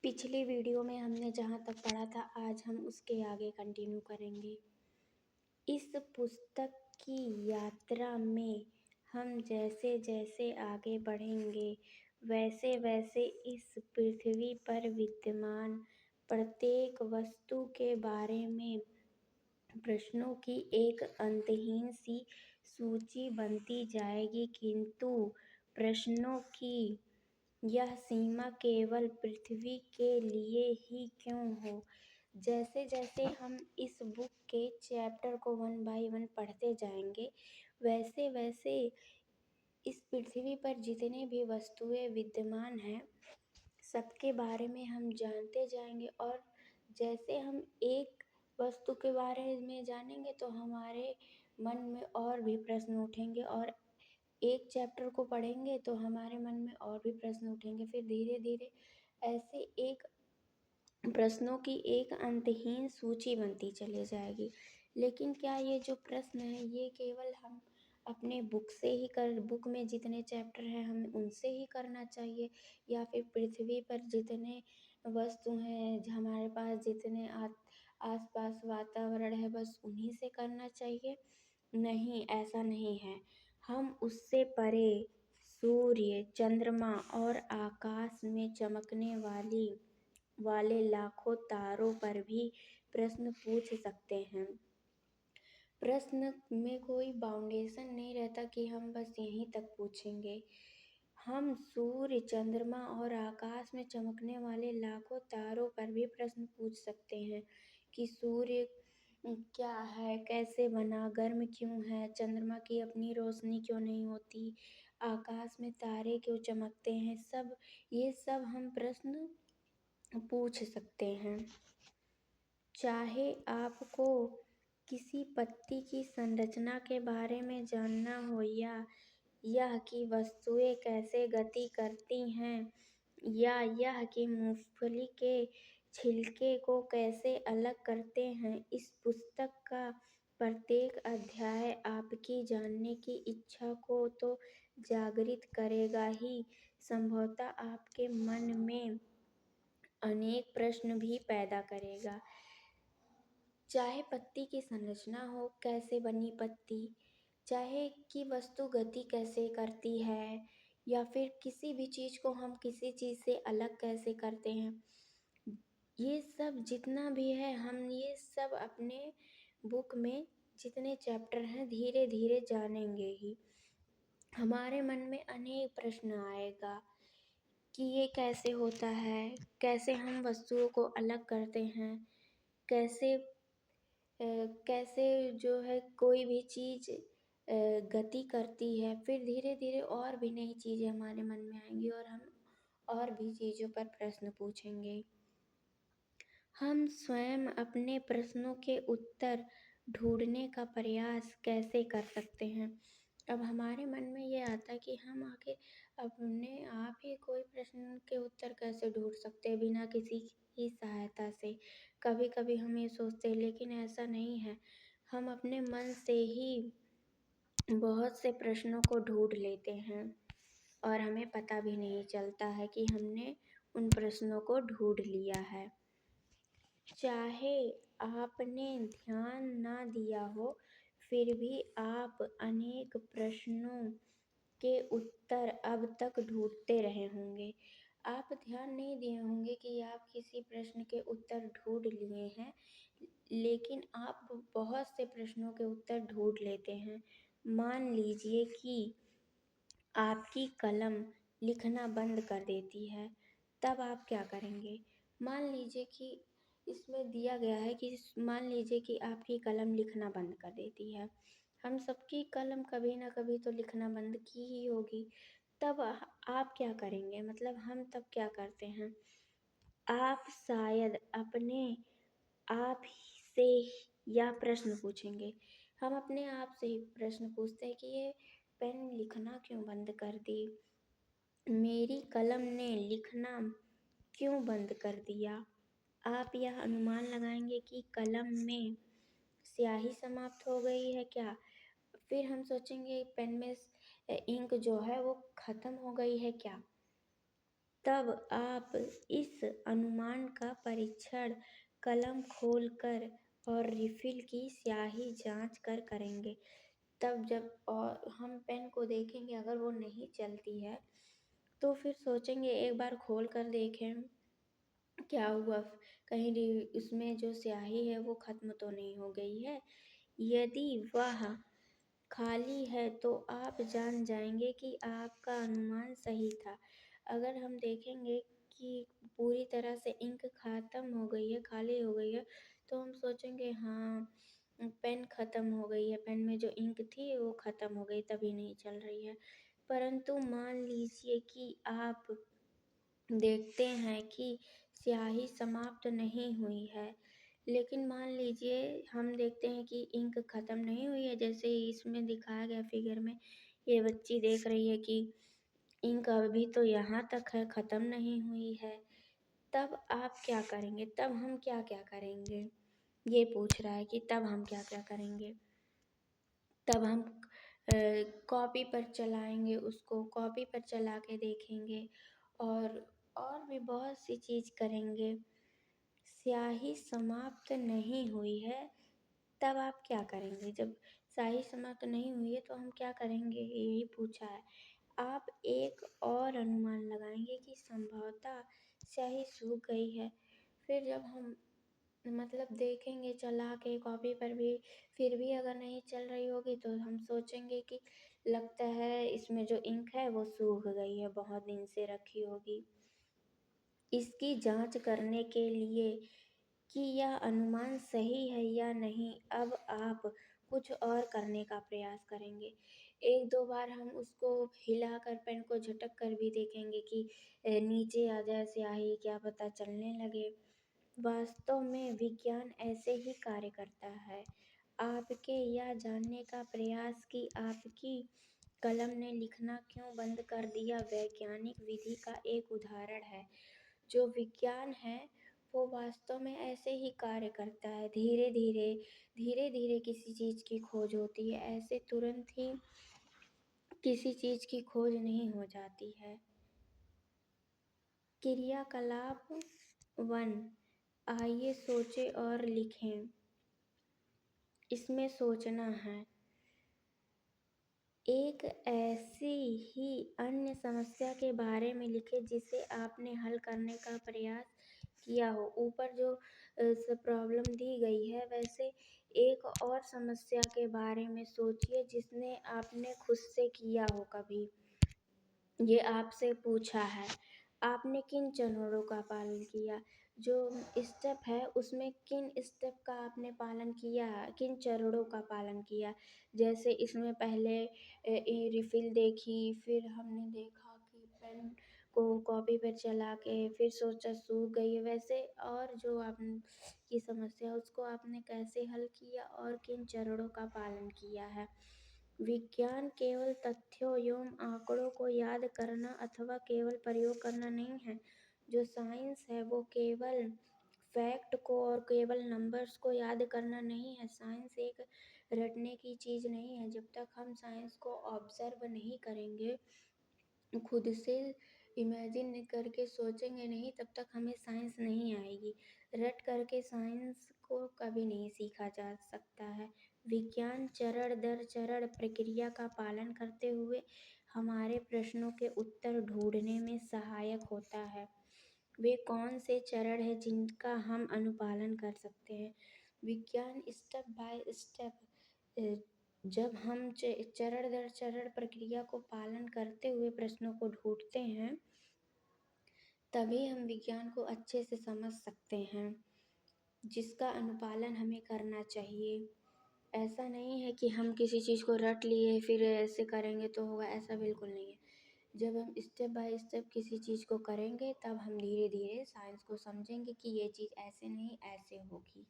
पिछली वीडियो में हमने जहाँ तक पढ़ा था आज हम उसके आगे कंटिन्यू करेंगे। इस पुस्तक की यात्रा में हम जैसे जैसे आगे बढ़ेंगे वैसे वैसे इस पृथ्वी पर विद्यमान प्रत्येक वस्तु के बारे में प्रश्नों की एक अंतहीन सी सूची बनती जाएगी, किंतु प्रश्नों की यह सीमा केवल पृथ्वी के लिए ही क्यों हो। जैसे जैसे हम इस बुक के चैप्टर को 1 बाय 1 पढ़ते जाएंगे वैसे वैसे इस पृथ्वी पर जितने भी वस्तुएं विद्यमान हैं सबके बारे में हम जानते जाएंगे। और जैसे हम एक वस्तु के बारे में जानेंगे तो हमारे मन में और भी प्रश्न उठेंगे, और एक चैप्टर को पढ़ेंगे तो हमारे मन में और भी प्रश्न उठेंगे। फिर धीरे धीरे ऐसे एक प्रश्नों की एक अंतहीन सूची बनती चली जाएगी। लेकिन क्या ये जो प्रश्न है ये केवल हम अपने बुक में जितने चैप्टर हैं हमें उनसे ही करना चाहिए, या फिर पृथ्वी पर जितने वस्तु हैं हमारे पास जितने आसपास वातावरण है बस उन्हीं से करना चाहिए? नहीं, ऐसा नहीं है। हम उससे परे सूर्य, चंद्रमा और आकाश में चमकने वाले लाखों तारों पर भी प्रश्न पूछ सकते हैं। प्रश्न में कोई बाउंडेशन नहीं रहता कि हम बस यहीं तक पूछेंगे। हम सूर्य, चंद्रमा और आकाश में चमकने वाले लाखों तारों पर भी प्रश्न पूछ सकते हैं कि सूर्य क्या है, कैसे बना, गर्म क्यों है, चंद्रमा की अपनी रोशनी क्यों नहीं होती, आकाश में तारे क्यों चमकते हैं। ये सब हम प्रश्न पूछ सकते हैं। चाहे आपको किसी पत्ती की संरचना के बारे में जानना हो, या यह कि वस्तुएं कैसे गति करती हैं, या यह कि मूंगफली के छिलके को कैसे अलग करते हैं, इस पुस्तक का प्रत्येक अध्याय आपकी जानने की इच्छा को तो जागृत करेगा ही, संभवतः आपके मन में अनेक प्रश्न भी पैदा करेगा। चाहे पत्ती की संरचना हो, कैसे बनी पत्ती, चाहे कि वस्तु गति कैसे करती है, या फिर किसी भी चीज़ को हम किसी चीज़ से अलग कैसे करते हैं, ये सब जितना भी है हम ये सब अपने बुक में जितने चैप्टर हैं धीरे धीरे जानेंगे ही। हमारे मन में अनेक प्रश्न आएगा कि ये कैसे होता है, कैसे हम वस्तुओं को अलग करते हैं, कैसे कैसे जो है कोई भी चीज़ गति करती है। फिर धीरे धीरे और भी नई चीज़ें हमारे मन में आएंगी और हम और भी चीज़ों पर प्रश्न पूछेंगे। हम स्वयं अपने प्रश्नों के उत्तर ढूंढने का प्रयास कैसे कर सकते हैं। अब हमारे मन में ये आता है कि हम आके अपने आप ही कोई प्रश्न के उत्तर कैसे ढूंढ सकते हैं बिना किसी की सहायता से। कभी कभी हम ये सोचते हैं, लेकिन ऐसा नहीं है। हम अपने मन से ही बहुत से प्रश्नों को ढूंढ लेते हैं और हमें पता भी नहीं चलता है कि हमने उन प्रश्नों को ढूंढ लिया है। चाहे आपने ध्यान ना दिया हो, फिर भी आप अनेक प्रश्नों के उत्तर अब तक ढूंढते रहे होंगे। आप ध्यान नहीं दिए होंगे कि आप किसी प्रश्न के उत्तर ढूंढ लिए हैं, लेकिन आप बहुत से प्रश्नों के उत्तर ढूंढ लेते हैं। मान लीजिए कि आपकी कलम लिखना बंद कर देती है, तब आप क्या करेंगे? मान लीजिए कि इसमें दिया गया है कि मान लीजिए कि आपकी कलम लिखना बंद कर देती है। हम सबकी कलम कभी ना कभी तो लिखना बंद की ही होगी। तब आप क्या करेंगे? मतलब हम तब क्या करते हैं? आप शायद अपने आप से यह प्रश्न पूछेंगे। हम अपने आप से ही प्रश्न पूछते हैं कि ये पेन लिखना क्यों बंद कर दी? मेरी कलम ने लिखना क्यों बंद कर दिया? आप यह अनुमान लगाएंगे कि कलम में स्याही समाप्त हो गई है क्या? फिर हम सोचेंगे पेन में इंक जो है वो ख़त्म हो गई है क्या? तब आप इस अनुमान का परीक्षण कलम खोलकर और रिफिल की स्याही जांच कर करेंगे। तब जब और हम पेन को देखेंगे, अगर वो नहीं चलती है तो फिर सोचेंगे एक बार खोल कर देखें क्या हुआ, कहीं उसमें जो स्याही है वो ख़त्म तो नहीं हो गई है। यदि वह खाली है तो आप जान जाएंगे कि आपका अनुमान सही था। अगर हम देखेंगे कि पूरी तरह से इंक ख़त्म हो गई है, खाली हो गई है, तो हम सोचेंगे हाँ पेन ख़त्म हो गई है, पेन में जो इंक थी वो ख़त्म हो गई तभी नहीं चल रही है। परंतु मान लीजिए कि आप देखते हैं कि स्याही समाप्त नहीं हुई है, लेकिन मान लीजिए हम देखते हैं कि इंक ख़त्म नहीं हुई है, जैसे इसमें दिखाया गया फिगर में ये बच्ची देख रही है कि इंक अभी तो यहाँ तक है, ख़त्म नहीं हुई है। तब आप क्या करेंगे? तब हम क्या-क्या करेंगे? ये पूछ रहा है कि तब हम क्या-क्या करेंगे? तब हम कॉपी पर चलाएँगे उसको, कॉपी पर चला के देखेंगे और भी बहुत सी चीज़ करेंगे। स्याही समाप्त नहीं हुई है, तब आप क्या करेंगे? जब स्याही समाप्त नहीं हुई है तो हम क्या करेंगे? यही पूछा है। आप एक और अनुमान लगाएँगे कि संभवतः स्याही सूख गई है। फिर जब हम मतलब देखेंगे चला के कॉपी पर भी, फिर भी अगर नहीं चल रही होगी तो हम सोचेंगे कि लगता है इसमें जो इंक है वो सूख गई है, बहुत दिन से रखी होगी। इसकी जांच करने के लिए कि यह अनुमान सही है या नहीं, अब आप कुछ और करने का प्रयास करेंगे। 1-2 बार हम उसको हिलाकर पेन को झटक कर भी देखेंगे कि नीचे आ जाए स्याही, क्या पता चलने लगे। वास्तव में विज्ञान ऐसे ही कार्य करता है। आपके यह जानने का प्रयास कि आपकी कलम ने लिखना क्यों बंद कर दिया वैज्ञानिक विधि का एक उदाहरण है। जो विज्ञान है वो वास्तव में ऐसे ही कार्य करता है। धीरे-धीरे किसी चीज़ की खोज होती है। ऐसे तुरंत ही किसी चीज़ की खोज नहीं हो जाती है। क्रियाकलाप 1, आइए सोचें और लिखें। इसमें सोचना है। एक ऐसी ही अन्य समस्या के बारे में लिखें जिसे आपने हल करने का प्रयास किया हो। ऊपर जो प्रॉब्लम दी गई है वैसे एक और समस्या के बारे में सोचिए जिसने आपने खुद से किया हो कभी। ये आपसे पूछा है, आपने किन चरणों का पालन किया? जो स्टेप है उसमें किन स्टेप का आपने पालन किया, किन चरणों का पालन किया? जैसे इसमें पहले रिफ़िल देखी, फिर हमने देखा कि पेन को कॉपी पे चला के फिर सोचा सूख गई है, वैसे और जो आप की समस्या है उसको आपने कैसे हल किया और किन चरणों का पालन किया है? विज्ञान केवल तथ्यों एवं आंकड़ों को याद करना अथवा केवल प्रयोग करना नहीं है। जो साइंस है वो केवल फैक्ट को और केवल नंबर्स को याद करना नहीं है। साइंस एक रटने की चीज़ नहीं है। जब तक हम साइंस को ऑब्ज़र्व नहीं करेंगे, खुद से इमेजिन करके सोचेंगे नहीं, तब तक हमें साइंस नहीं आएगी। रट करके साइंस को कभी नहीं सीखा जा सकता है। विज्ञान चरण दर चरण प्रक्रिया का पालन करते हुए हमारे प्रश्नों के उत्तर ढूंढने में सहायक होता है। वे कौन से चरण हैं जिनका हम अनुपालन कर सकते हैं? विज्ञान स्टेप बाय स्टेप जब हम चरण दर चरण प्रक्रिया को पालन करते हुए प्रश्नों को ढूंढते हैं, तभी हम विज्ञान को अच्छे से समझ सकते हैं, जिसका अनुपालन हमें करना चाहिए। ऐसा नहीं है कि हम किसी चीज़ को रट लिए फिर ऐसे करेंगे तो होगा, ऐसा बिल्कुल नहीं है। जब हम स्टेप बाय स्टेप किसी चीज़ को करेंगे तब हम धीरे-धीरे साइंस को समझेंगे कि ये चीज़ ऐसे नहीं ऐसे होगी।